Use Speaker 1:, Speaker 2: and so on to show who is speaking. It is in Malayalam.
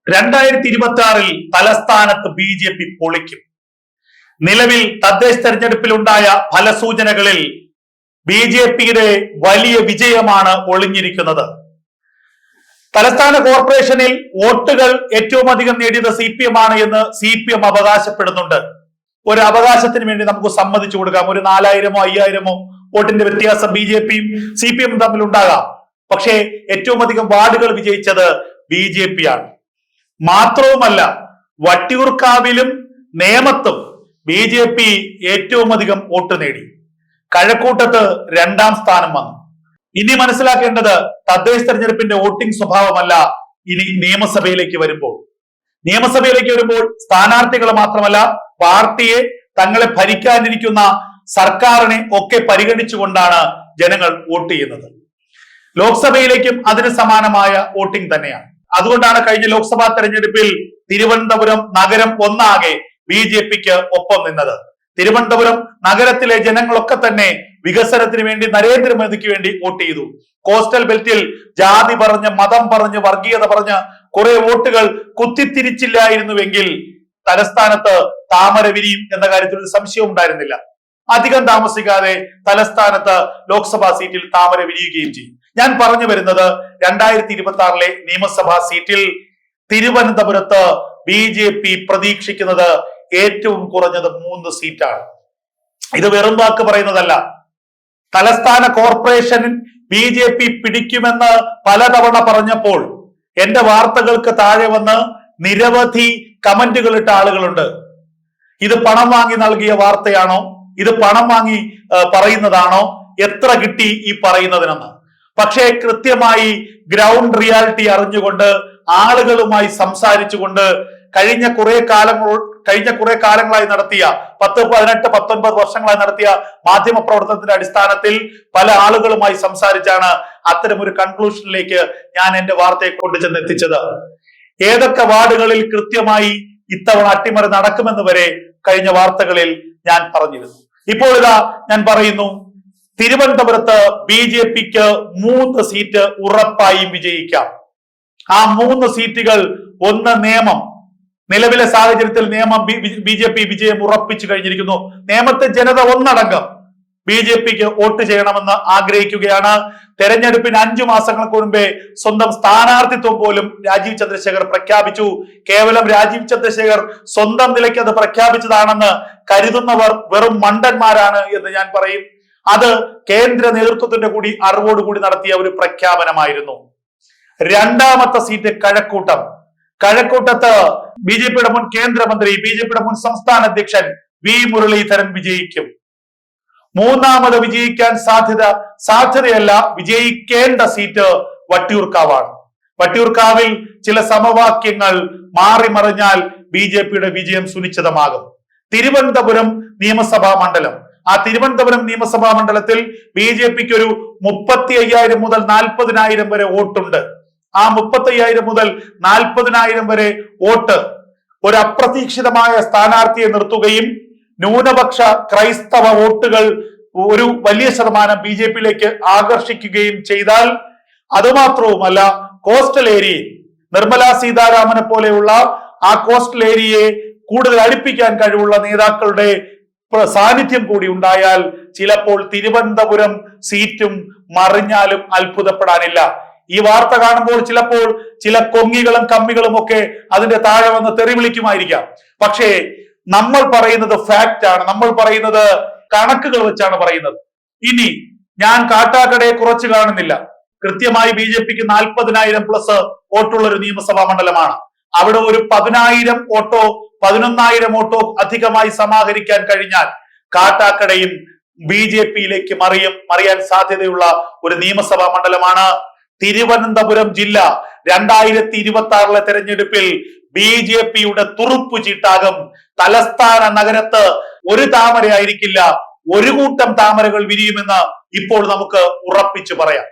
Speaker 1: 2026 തലസ്ഥാനത്ത് BJP പൊളിക്കും. നിലവിൽ തദ്ദേശ തെരഞ്ഞെടുപ്പിലുണ്ടായ ഫലസൂചനകളിൽ BJPയുടെ വലിയ വിജയമാണ് ഒളിഞ്ഞിരിക്കുന്നത്. തലസ്ഥാന കോർപ്പറേഷനിൽ വോട്ടുകൾ ഏറ്റവും അധികം നേടിയത് CPM ആണ് എന്ന് CPM അവകാശപ്പെടുന്നുണ്ട്. ഒരു അവകാശത്തിന് വേണ്ടി നമുക്ക് സമ്മതിച്ചു കൊടുക്കാം. ഒരു 4000-ഓ 5000-ഓ വോട്ടിന്റെ വ്യത്യാസം BJPയും CPM തമ്മിൽ ഉണ്ടാകാം. പക്ഷേ ഏറ്റവും അധികം വാർഡുകൾ വിജയിച്ചത് BJP ആണ്. മാത്രവുമല്ല, വട്ടിയൂർക്കാവിലും നേമത്തും BJP ഏറ്റവും അധികം വോട്ട് നേടി. കഴക്കൂട്ടത്ത് 2ാം സ്ഥാനം വന്നു. ഇനി മനസ്സിലാക്കേണ്ടത് തദ്ദേശ തെരഞ്ഞെടുപ്പിന്റെ വോട്ടിംഗ് സ്വഭാവമല്ല. ഇനി നിയമസഭയിലേക്ക് വരുമ്പോൾ സ്ഥാനാർത്ഥികൾ മാത്രമല്ല, പാർട്ടിയെ, തങ്ങളെ ഭരിക്കാനിരിക്കുന്ന സർക്കാരിനെ ഒക്കെ പരിഗണിച്ചുകൊണ്ടാണ് ജനങ്ങൾ വോട്ട് ചെയ്യുന്നത്. ലോക്സഭയിലേക്കും അതിന് സമാനമായ വോട്ടിംഗ് തന്നെയാണ്. അതുകൊണ്ടാണ് കഴിഞ്ഞ ലോക്സഭാ തെരഞ്ഞെടുപ്പിൽ തിരുവനന്തപുരം നഗരം ഒന്നാകെ BJPക്ക് ഒപ്പം നിന്നത്. തിരുവനന്തപുരം നഗരത്തിലെ ജനങ്ങളൊക്കെ തന്നെ വികസനത്തിന് വേണ്ടി, നരേന്ദ്രമോദിക്ക് വേണ്ടി വോട്ട് ചെയ്തു. കോസ്റ്റൽ ബെൽറ്റിൽ ജാതി പറഞ്ഞ്, മതം പറഞ്ഞ്, വർഗീയത പറഞ്ഞ് കുറെ വോട്ടുകൾ കുത്തിത്തിരിച്ചില്ലായിരുന്നുവെങ്കിൽ തലസ്ഥാനത്ത് താമര വിരിയും എന്ന കാര്യത്തിൽ ഒരു സംശയവും ഉണ്ടായിരുന്നില്ല. അധികം താമസിക്കാതെ തലസ്ഥാനത്ത് ലോക്സഭാ സീറ്റിൽ താമര വിരിയുകയും ചെയ്യും. ഞാൻ പറഞ്ഞു വരുന്നത് 2026 നിയമസഭാ സീറ്റിൽ തിരുവനന്തപുരത്ത് BJP പ്രതീക്ഷിക്കുന്നത് ഏറ്റവും കുറഞ്ഞത് 3 സീറ്റാണ്. ഇത് വെറും വാക്ക് പറയുന്നതല്ല. തലസ്ഥാന കോർപ്പറേഷൻ BJP പിടിക്കുമെന്ന് പലതവണ പറഞ്ഞപ്പോൾ എന്റെ വാർത്തകൾക്ക് താഴെ വന്ന് നിരവധി കമന്റുകൾ ഇട്ട ആളുകളുണ്ട്. ഇത് പണം വാങ്ങി നൽകിയ വാർത്തയാണോ, ഇത് പണം വാങ്ങി പറയുന്നതാണോ, എത്ര കിട്ടി ഈ പറയുന്നതിനെന്ന്. പക്ഷേ കൃത്യമായി ഗ്രൗണ്ട് റിയാലിറ്റി അറിഞ്ഞുകൊണ്ട്, ആളുകളുമായി സംസാരിച്ചുകൊണ്ട്, കഴിഞ്ഞ കുറെ കാലങ്ങളായി നടത്തിയ 10, 18, 19 വർഷങ്ങളായി നടത്തിയ മാധ്യമ പ്രവർത്തനത്തിന്റെ അടിസ്ഥാനത്തിൽ പല ആളുകളുമായി സംസാരിച്ചാണ് അത്തരമൊരു കൺക്ലൂഷനിലേക്ക് ഞാൻ എന്റെ വാർത്തയെ കൊണ്ടുചെന്ന് എത്തിച്ചത്. ഏതൊക്കെ വാർഡുകളിൽ കൃത്യമായി ഇത്തവണ അട്ടിമറി നടക്കുമെന്ന് വരെ കഴിഞ്ഞ വാർത്തകളിൽ ഞാൻ പറഞ്ഞിരുന്നു. ഇപ്പോൾ ഇതാ ഞാൻ പറയുന്നു, തിരുവനന്തപുരത്ത് BJPക്ക് 3 സീറ്റ് ഉറപ്പായും വിജയിക്കാം. ആ 3 സീറ്റുകൾ, ഒന്ന് നേമം. നിലവിലെ സാഹചര്യത്തിൽ നേമം BJP വിജയം ഉറപ്പിച്ചു കഴിഞ്ഞിരിക്കുന്നു. നേമത്തെ ജനത ഒന്നടങ്കം BJPക്ക് വോട്ട് ചെയ്യണമെന്ന് ആഗ്രഹിക്കുകയാണ്. തെരഞ്ഞെടുപ്പിന് 5 മാസങ്ങൾക്ക് മുൻപേ സ്വന്തം സ്ഥാനാർത്ഥിത്വം പോലും രാജീവ് ചന്ദ്രശേഖർ പ്രഖ്യാപിച്ചു. കേവലം രാജീവ് ചന്ദ്രശേഖർ സ്വന്തം നിലയ്ക്ക് അത് പ്രഖ്യാപിച്ചതാണെന്ന് കരുതുന്നവർ വെറും മണ്ടന്മാരാണ് എന്ന് ഞാൻ പറയും. അത് കേന്ദ്ര നേതൃത്വത്തിന്റെ കൂടി അറിവോടുകൂടി നടത്തിയ ഒരു പ്രഖ്യാപനമായിരുന്നു. 2ാമത്തെ സീറ്റ് കഴക്കൂട്ടത്ത് BJPയുടെ മുൻ കേന്ദ്രമന്ത്രി, BJPയുടെ മുൻ സംസ്ഥാന അധ്യക്ഷൻ V മുരളീധരൻ വിജയിക്കും. 3ാമത് വിജയിക്കാൻ സാധ്യതയല്ല, വിജയിക്കേണ്ട സീറ്റ് വട്ടിയൂർക്കാവാണ്. വട്ടിയൂർക്കാവിൽ ചില സമവാക്യങ്ങൾ മാറിമറിഞ്ഞാൽ BJPയുടെ വിജയം സുനിശ്ചിതമാകും. തിരുവനന്തപുരം നിയമസഭാ മണ്ഡലം, ആ തിരുവനന്തപുരം നിയമസഭാ മണ്ഡലത്തിൽ BJPക്ക് ഒരു 35,000 മുതൽ 40,000 വരെ വോട്ടുണ്ട്. ആ 35,000 മുതൽ 40,000 വരെ വോട്ട് ഒരു അപ്രതീക്ഷിതമായ സ്ഥാനാർത്ഥിയെ നിർത്തുകയും ന്യൂനപക്ഷ ക്രൈസ്തവ വോട്ടുകൾ ഒരു വലിയ ശതമാനം BJPയിലേക്ക് ആകർഷിക്കുകയും ചെയ്താൽ, അതുമാത്രവുമല്ല കോസ്റ്റൽ ഏരിയയിൽ നിർമ്മല സീതാരാമനെ പോലെയുള്ള ആ കോസ്റ്റൽ ഏരിയയെ കൂടുതൽ അടുപ്പിക്കാൻ കഴിവുള്ള നേതാക്കളുടെ സാന്നിധ്യം കൂടി ഉണ്ടായാൽ ചിലപ്പോൾ തിരുവനന്തപുരം സീറ്റും മറിഞ്ഞാലും അത്ഭുതപ്പെടാനില്ല. ഈ വാർത്ത കാണുമ്പോൾ ചിലപ്പോൾ ചില കൊങ്ങികളും കമ്മികളും ഒക്കെ അതിന്റെ താഴെ വന്ന് തെറി വിളിക്കുമായിരിക്കാം. പക്ഷേ നമ്മൾ പറയുന്നത് ഫാക്റ്റ് ആണ്, നമ്മൾ പറയുന്നത് കണക്കുകൾ വെച്ചാണ് പറയുന്നത്. ഇനി ഞാൻ കാട്ടാക്കടയെ കുറച്ച് കാണുന്നില്ല. കൃത്യമായി BJPക്ക് 40,000 പ്ലസ് വോട്ടുള്ള ഒരു നിയമസഭാ മണ്ഡലമാണ്. അവിടെ ഒരു 10,000 വോട്ടോ 11,000 വോട്ടോ അധികമായി സമാഹരിക്കാൻ കഴിഞ്ഞാൽ കാട്ടാക്കടയും BJPയിലേക്ക് മറിയാൻ സാധ്യതയുള്ള ഒരു നിയമസഭാ മണ്ഡലമാണ്. തിരുവനന്തപുരം ജില്ല 2026 തെരഞ്ഞെടുപ്പിൽ BJPയുടെ തുറുപ്പു ചീട്ടാകും. തലസ്ഥാന നഗരത്ത് ഒരു താമരയായിരിക്കില്ല, ഒരു കൂട്ടം താമരകൾ വിരിയുമെന്ന് ഇപ്പോൾ നമുക്ക് ഉറപ്പിച്ചു പറയാം.